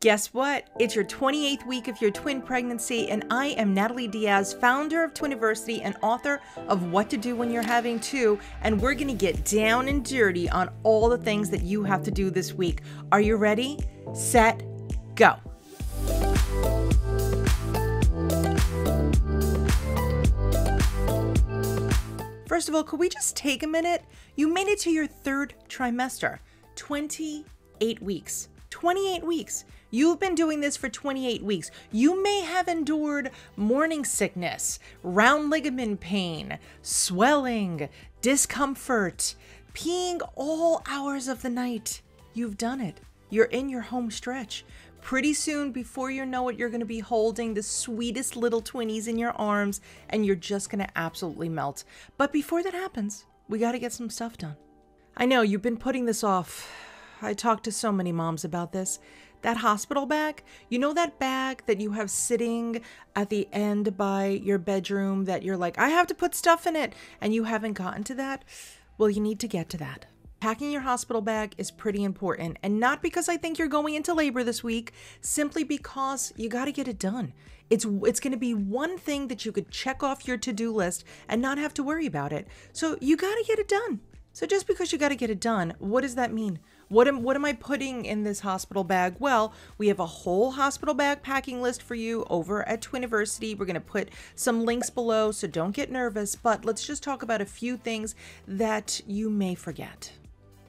Guess what? It's your 28th week of your twin pregnancy, and I am Natalie Diaz, founder of Twiniversity and author of What to Do When You're Having Two, and we're gonna get down and dirty on all the things that you have to do this week. Are you ready? Set, go. First of all, could we just take a minute? You made it to your third trimester, 28 weeks. 28 weeks. You've been doing this for 28 weeks. You may have endured morning sickness, round ligament pain, swelling, discomfort, peeing all hours of the night. You've done it. You're in your home stretch. Pretty soon, before you know it, you're going to be holding the sweetest little twinnies in your arms, and you're just going to absolutely melt. But before that happens, we got to get some stuff done. I know you've been putting this off. I talked to so many moms about this. That hospital bag, you know that bag that you have sitting at the end by your bedroom that you're like, I have to put stuff in it, and you haven't gotten to that? Well, you need to get to that. Packing your hospital bag is pretty important, and not because I think you're going into labor this week, simply because you got to get it done. It's going to be one thing that you could check off your to-do list and not have to worry about it. So you got to get it done. So just because you got to get it done, what does that mean? What am I putting in this hospital bag? Well, we have a whole hospital bag packing list for you over at Twiniversity. We're going to put some links below, so don't get nervous, but let's just talk about a few things that you may forget.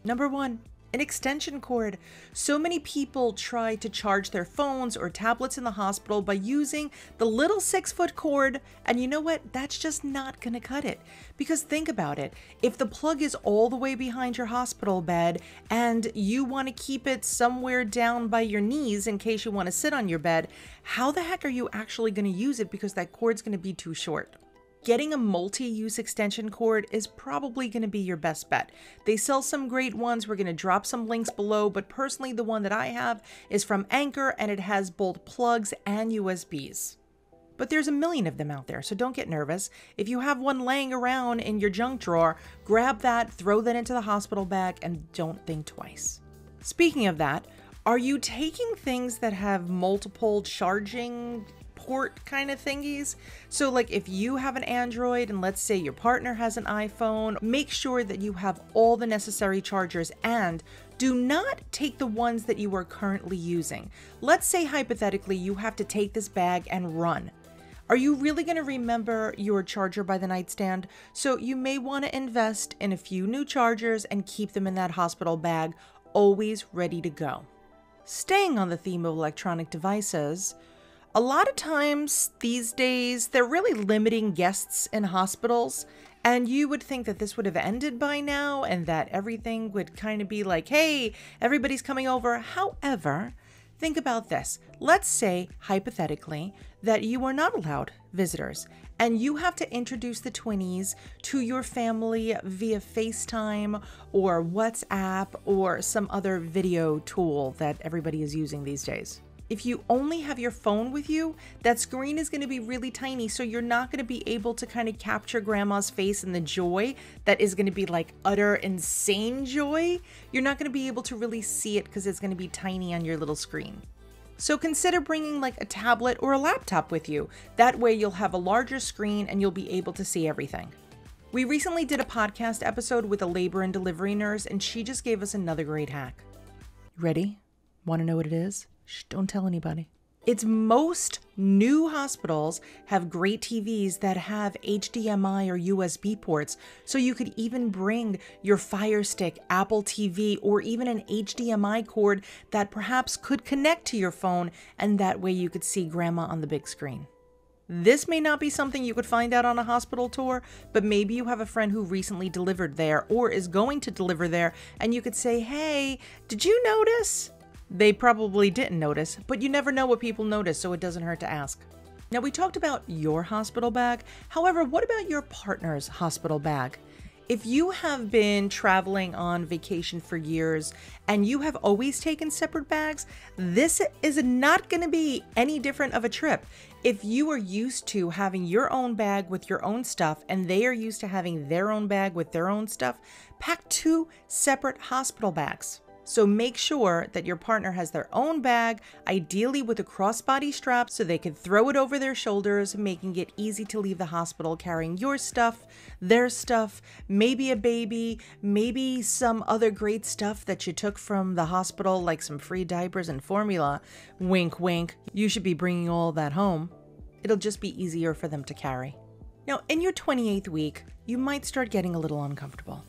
Number one, an extension cord. So many people try to charge their phones or tablets in the hospital by using the little 6-foot cord, and you know what? That's just not gonna cut it. Because think about it, if the plug is all the way behind your hospital bed and you wanna keep it somewhere down by your knees in case you wanna sit on your bed, how the heck are you actually gonna use it because that cord's gonna be too short? Getting a multi-use extension cord is probably going to be your best bet. They sell some great ones. We're going to drop some links below, but personally the one that I have is from Anchor, and it has both plugs and USBs. But there's a million of them out there, so don't get nervous. If you have one laying around in your junk drawer, grab that, throw that into the hospital bag, and don't think twice. Speaking of that, are you taking things that have multiple charging port kind of thingies? So like if you have an Android and let's say your partner has an iPhone, make sure that you have all the necessary chargers, and do not take the ones that you are currently using. Let's say hypothetically you have to take this bag and run. Are you really going to remember your charger by the nightstand? So you may want to invest in a few new chargers and keep them in that hospital bag, always ready to go. Staying on the theme of electronic devices, a lot of times these days, they're really limiting guests in hospitals, and you would think that this would have ended by now and that everything would kind of be like, hey, everybody's coming over. However, think about this. Let's say, hypothetically, that you are not allowed visitors and you have to introduce the twinnies to your family via FaceTime or WhatsApp or some other video tool that everybody is using these days. If you only have your phone with you, that screen is going to be really tiny, so you're not going to be able to kind of capture grandma's face and the joy that is going to be like utter insane joy. You're not going to be able to really see it because it's going to be tiny on your little screen. So consider bringing like a tablet or a laptop with you. That way you'll have a larger screen and you'll be able to see everything. We recently did a podcast episode with a labor and delivery nurse, and she just gave us another great hack. Ready? Want to know what it is? Shh, don't tell anybody. It's most new hospitals have great TVs that have HDMI or USB ports, so you could even bring your Fire Stick, Apple TV, or even an HDMI cord that perhaps could connect to your phone, and that way you could see grandma on the big screen. This may not be something you could find out on a hospital tour, but maybe you have a friend who recently delivered there or is going to deliver there, and you could say, hey, did you notice? They probably didn't notice, but you never know what people notice, so it doesn't hurt to ask. Now, we talked about your hospital bag. However, what about your partner's hospital bag? If you have been traveling on vacation for years and you have always taken separate bags, this is not going to be any different of a trip. If you are used to having your own bag with your own stuff and they are used to having their own bag with their own stuff, pack 2 separate hospital bags. So make sure that your partner has their own bag, ideally with a crossbody strap so they can throw it over their shoulders, making it easy to leave the hospital carrying your stuff, their stuff, maybe a baby, maybe some other great stuff that you took from the hospital, like some free diapers and formula. Wink, wink. You should be bringing all that home. It'll just be easier for them to carry. Now, in your 28th week, you might start getting a little uncomfortable.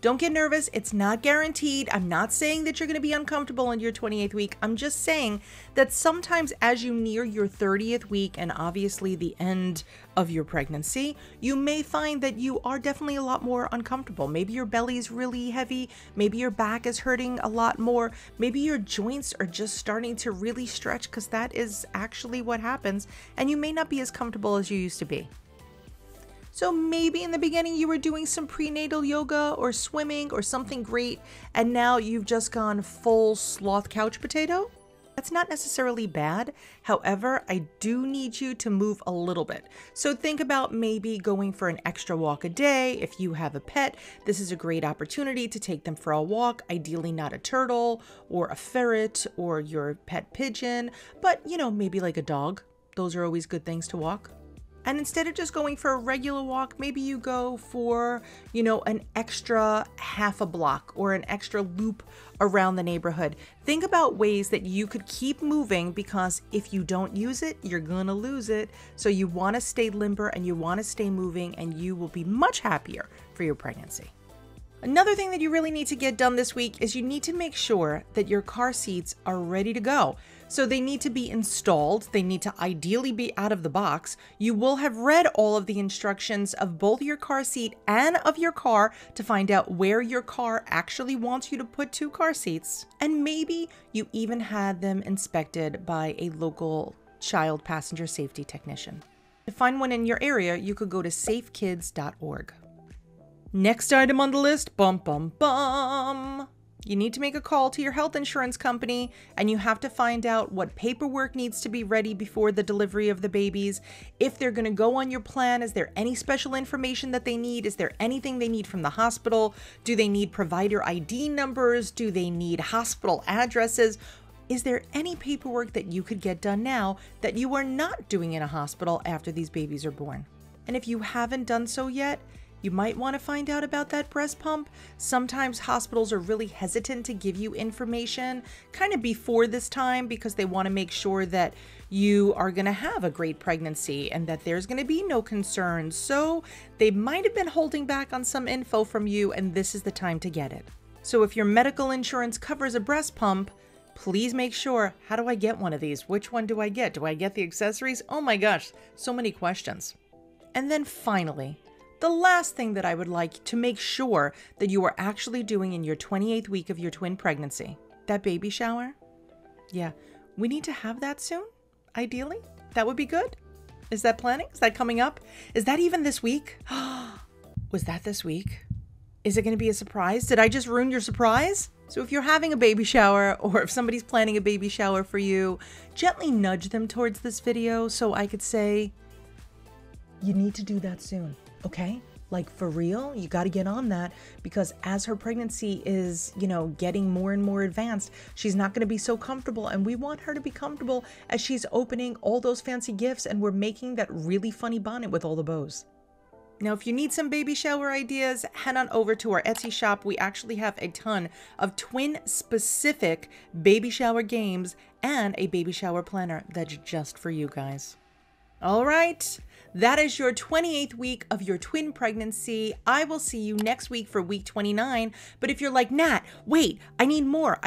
Don't get nervous. It's not guaranteed. I'm not saying that you're going to be uncomfortable in your 28th week. I'm just saying that sometimes as you near your 30th week and obviously the end of your pregnancy, you may find that you are definitely a lot more uncomfortable. Maybe your belly is really heavy. Maybe your back is hurting a lot more. Maybe your joints are just starting to really stretch, because that is actually what happens. And you may not be as comfortable as you used to be. So maybe in the beginning you were doing some prenatal yoga or swimming or something great, and now you've just gone full sloth couch potato. That's not necessarily bad. However, I do need you to move a little bit. So think about maybe going for an extra walk a day. If you have a pet, this is a great opportunity to take them for a walk, ideally not a turtle or a ferret or your pet pigeon, but maybe like a dog. Those are always good things to walk. And instead of just going for a regular walk, maybe you go for, an extra half a block or an extra loop around the neighborhood. Think about ways that you could keep moving, because if you don't use it, you're gonna lose it. So you wanna stay limber and you wanna stay moving, and you will be much happier for your pregnancy. Another thing that you really need to get done this week is you need to make sure that your car seats are ready to go. So they need to be installed. They need to ideally be out of the box. You will have read all of the instructions of both your car seat and of your car to find out where your car actually wants you to put 2 car seats. And maybe you even had them inspected by a local child passenger safety technician. To find one in your area, you could go to safekids.org. Next item on the list, bum bum bum. You need to make a call to your health insurance company, and you have to find out what paperwork needs to be ready before the delivery of the babies. If they're going to go on your plan, is there any special information that they need? Is there anything they need from the hospital? Do they need provider ID numbers? Do they need hospital addresses? Is there any paperwork that you could get done now that you are not doing in a hospital after these babies are born? And if you haven't done so yet, you might want to find out about that breast pump. Sometimes hospitals are really hesitant to give you information kind of before this time, because they want to make sure that you are going to have a great pregnancy and that there's going to be no concerns. So they might have been holding back on some info from you, and this is the time to get it. So if your medical insurance covers a breast pump, please make sure, how do I get one of these? Which one do I get? Do I get the accessories? Oh my gosh, so many questions. And then finally, the last thing that I would like to make sure that you are actually doing in your 28th week of your twin pregnancy, that baby shower. Yeah, we need to have that soon, ideally. That would be good. Is that planning? Is that coming up? Is that even this week? Was that this week? Is it going to be a surprise? Did I just ruin your surprise? So if you're having a baby shower, or if somebody's planning a baby shower for you, gently nudge them towards this video so I could say, you need to do that soon. Okay? Like, for real, you got to get on that, because as her pregnancy is, getting more and more advanced, she's not going to be so comfortable, and we want her to be comfortable as she's opening all those fancy gifts and we're making that really funny bonnet with all the bows. Now, if you need some baby shower ideas, head on over to our Etsy shop. We actually have a ton of twin-specific baby shower games and a baby shower planner that's just for you guys. All right. That is your 28th week of your twin pregnancy. I will see you next week for week 29. But if you're like, Nat, wait, I need more.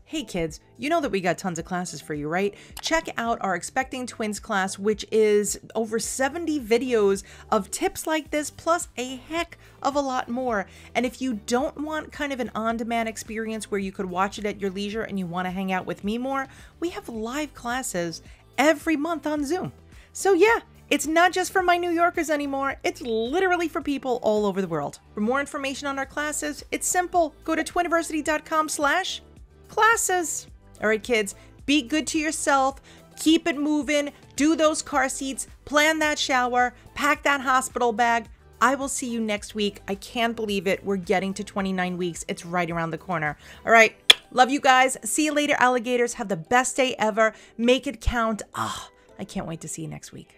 Hey kids, you know that we got tons of classes for you, right? Check out our Expecting Twins class, which is over 70 videos of tips like this, plus a heck of a lot more. And if you don't want kind of an on-demand experience where you could watch it at your leisure and you want to hang out with me more, we have live classes every month on Zoom. So yeah, it's not just for my New Yorkers anymore. It's literally for people all over the world. For more information on our classes, it's simple. Go to twiniversity.com/classes. All right, kids, be good to yourself. Keep it moving. Do those car seats. Plan that shower. Pack that hospital bag. I will see you next week. I can't believe it. We're getting to 29 weeks. It's right around the corner. All right. Love you guys. See you later, alligators. Have the best day ever. Make it count. I can't wait to see you next week.